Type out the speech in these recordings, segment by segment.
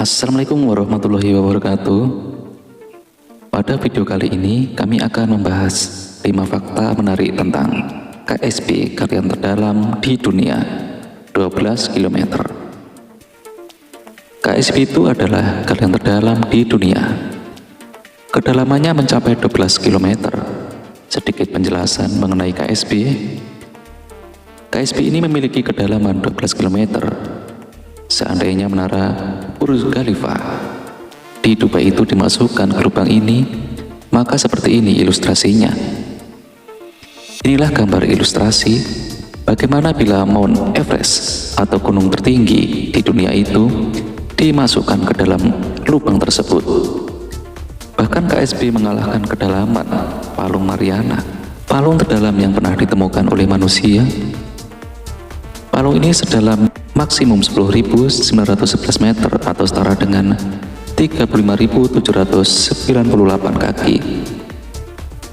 Assalamualaikum warahmatullahi wabarakatuh. Pada video kali ini kami akan membahas 5 fakta menarik tentang KSP galian terdalam di dunia 12 km. KSP itu adalah galian terdalam di dunia. Kedalamannya mencapai 12 km. Sedikit penjelasan mengenai KSP. KSP ini memiliki kedalaman 12 km. Seandainya menara Burj Khalifa di Dubai itu dimasukkan ke lubang ini, maka seperti ini ilustrasinya. Inilah gambar ilustrasi bagaimana bila Mount Everest atau gunung tertinggi di dunia itu dimasukkan ke dalam lubang tersebut. Bahkan KSP mengalahkan kedalaman Palung Mariana, palung terdalam yang pernah ditemukan oleh manusia. Palung ini sedalam maksimum 10.911 meter atau setara dengan 35.798 kaki.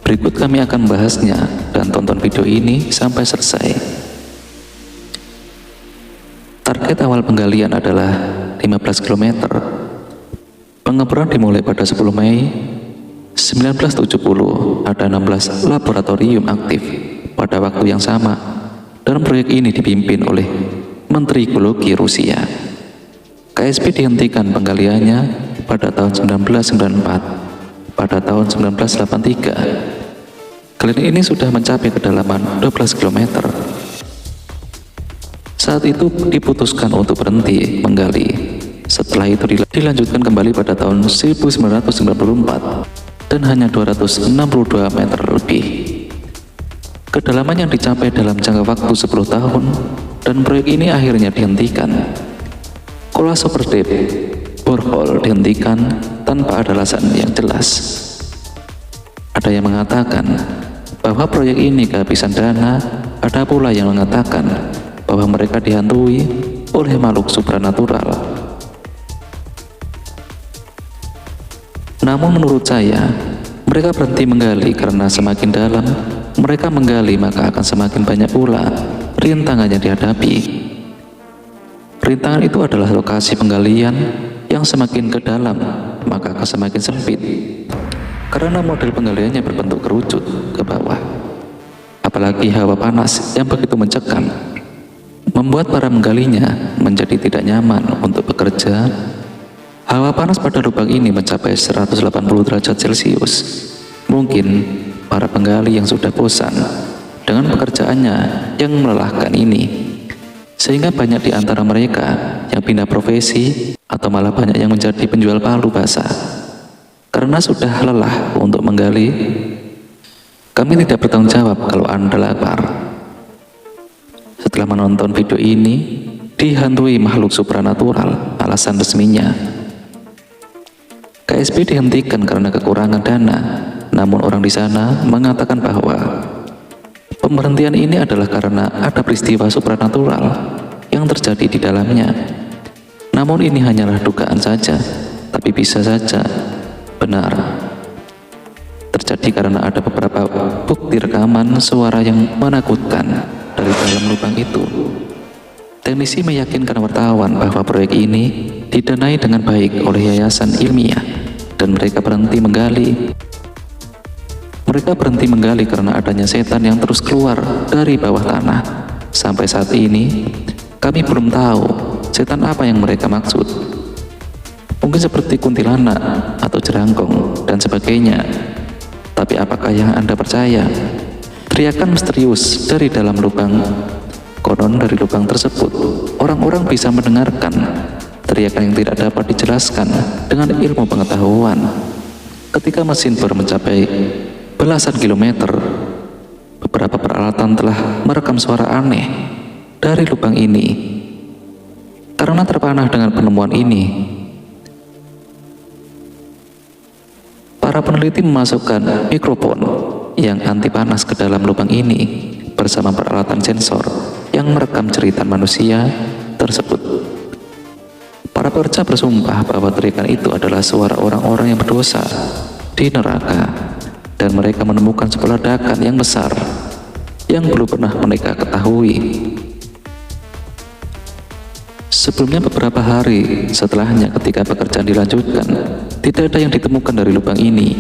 Berikut kami akan membahasnya dan tonton video ini sampai selesai. Target awal penggalian adalah 15 km. Pengeboran dimulai pada 10 Mei 1970. Ada 16 laboratorium aktif pada waktu yang sama, dan proyek ini dipimpin oleh Menteri Geologi Rusia. KSP dihentikan penggaliannya pada tahun 1994. Pada tahun 1983, galian ini sudah mencapai kedalaman 12 km. Saat itu diputuskan untuk berhenti menggali. Setelah itu dilanjutkan kembali pada tahun 1994 dan hanya 262 meter lebih. Kedalaman yang dicapai dalam jangka waktu 10 tahun, dan proyek ini akhirnya dihentikan. Kolase Super Deep borehole dihentikan tanpa ada alasan yang jelas. Ada yang mengatakan bahwa proyek ini kehabisan dana, ada pula yang mengatakan bahwa mereka dihantui oleh makhluk supranatural. Namun menurut saya, mereka berhenti menggali karena semakin dalam mereka menggali, maka akan semakin banyak pula rintangan yang dihadapi. Rintangan itu adalah lokasi penggalian yang semakin ke dalam, maka akan semakin sempit. Karena model penggaliannya berbentuk kerucut ke bawah. Apalagi hawa panas yang begitu mencekam, membuat para menggalinya menjadi tidak nyaman untuk bekerja. Hawa panas pada lubang ini mencapai 180 derajat Celcius. Mungkin para penggali yang sudah bosan dengan pekerjaannya yang melelahkan ini, sehingga banyak di antara mereka yang pindah profesi atau malah banyak yang menjadi penjual palu basah karena sudah lelah untuk menggali. Kami tidak bertanggung jawab kalau Anda lapar. Setelah menonton video ini, dihantui makhluk supranatural, alasan resminya. KSP dihentikan karena kekurangan dana. Namun orang di sana mengatakan bahwa pemberhentian ini adalah karena ada peristiwa supranatural yang terjadi di dalamnya. Namun ini hanyalah dugaan saja, tapi bisa saja benar terjadi karena ada beberapa bukti rekaman suara yang menakutkan dari dalam lubang itu. Teknisi meyakinkan wartawan bahwa proyek ini didanai dengan baik oleh yayasan ilmiah, dan mereka berhenti menggali. Mereka berhenti menggali karena adanya setan yang terus keluar dari bawah tanah. Sampai saat ini, kami belum tahu setan apa yang mereka maksud. Mungkin seperti kuntilanak atau jerangkong dan sebagainya. Tapi apakah yang Anda percaya? Teriakan misterius dari dalam lubang. Konon dari lubang tersebut, orang-orang bisa mendengarkan teriakan yang tidak dapat dijelaskan dengan ilmu pengetahuan. Ketika mesin bor mencapai belasan kilometer, beberapa peralatan telah merekam suara aneh dari lubang ini. Karena terpanah dengan penemuan ini, para peneliti memasukkan mikrofon yang anti panas ke dalam lubang ini bersama peralatan sensor yang merekam cerita manusia tersebut. Para pekerja bersumpah bahwa teriakan itu adalah suara orang-orang yang berdosa di neraka, dan mereka menemukan sebuah ledakan yang besar yang belum pernah mereka ketahui. Sebelumnya beberapa hari setelahnya ketika pekerjaan dilanjutkan, tidak ada yang ditemukan dari lubang ini.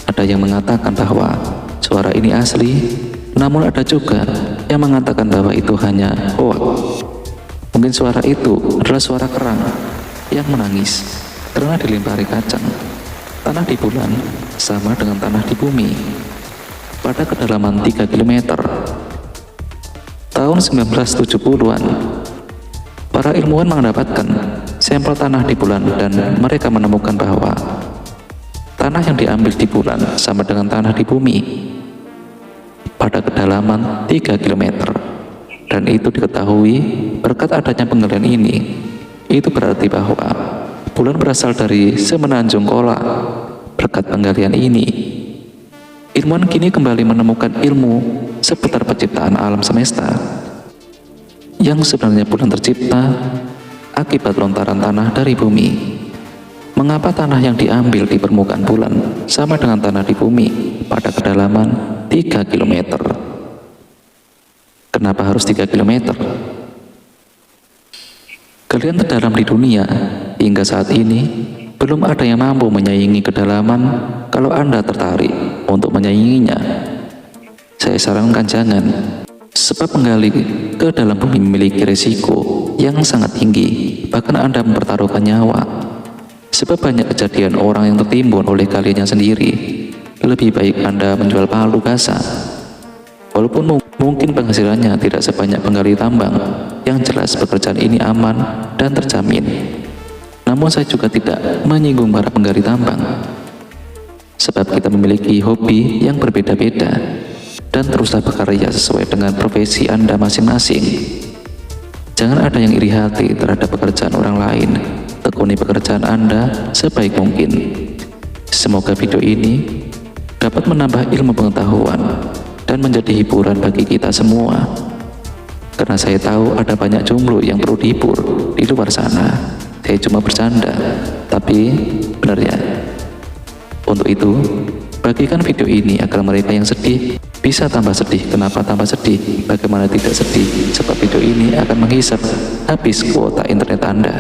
Ada yang mengatakan bahwa suara ini asli, namun ada juga yang mengatakan bahwa itu hanya hoak. Mungkin suara itu adalah suara kerang yang menangis karena dilempari kacang. Tanah di bulan sama dengan tanah di bumi pada kedalaman 3 km. Tahun 1970-an, para ilmuwan mendapatkan sampel tanah di bulan dan mereka menemukan bahwa tanah yang diambil di bulan sama dengan tanah di bumi pada kedalaman 3 km. Dan itu diketahui berkat adanya penggalian ini. Itu berarti bahwa bulan berasal dari semenanjung Kola. Berkat penggalian ini, ilmuwan kini kembali menemukan ilmu seputar penciptaan alam semesta, yang sebenarnya bulan tercipta akibat lontaran tanah dari bumi. Mengapa tanah yang diambil di permukaan bulan sama dengan tanah di bumi pada kedalaman 3 km? Kenapa harus 3 km? Galian terdalam di dunia hingga saat ini belum ada yang mampu menyaingi kedalaman. Kalau Anda tertarik untuk menyainginya, saya sarankan jangan, sebab menggali ke dalam bumi memiliki risiko yang sangat tinggi, bahkan Anda mempertaruhkan nyawa. Sebab banyak kejadian orang yang tertimbun oleh kaliannya sendiri. Lebih baik Anda menjual palu basah. Walaupun mungkin penghasilannya tidak sebanyak penggali tambang, yang jelas pekerjaan ini aman dan terjamin. Namun saya juga tidak menyinggung para penggali tambang, sebab kita memiliki hobi yang berbeda-beda, dan teruslah bekerja sesuai dengan profesi Anda masing-masing. Jangan ada yang iri hati terhadap pekerjaan orang lain. Tekuni pekerjaan Anda sebaik mungkin. Semoga video ini dapat menambah ilmu pengetahuan dan menjadi hiburan bagi kita semua. Karena saya tahu ada banyak jomblo yang perlu dihibur di luar sana. Saya cuma bercanda, tapi benar ya. Untuk itu, bagikan video ini agar mereka yang sedih bisa tambah sedih. Kenapa tambah sedih? Bagaimana tidak sedih? Sebab video ini akan menghisap habis kuota internet Anda.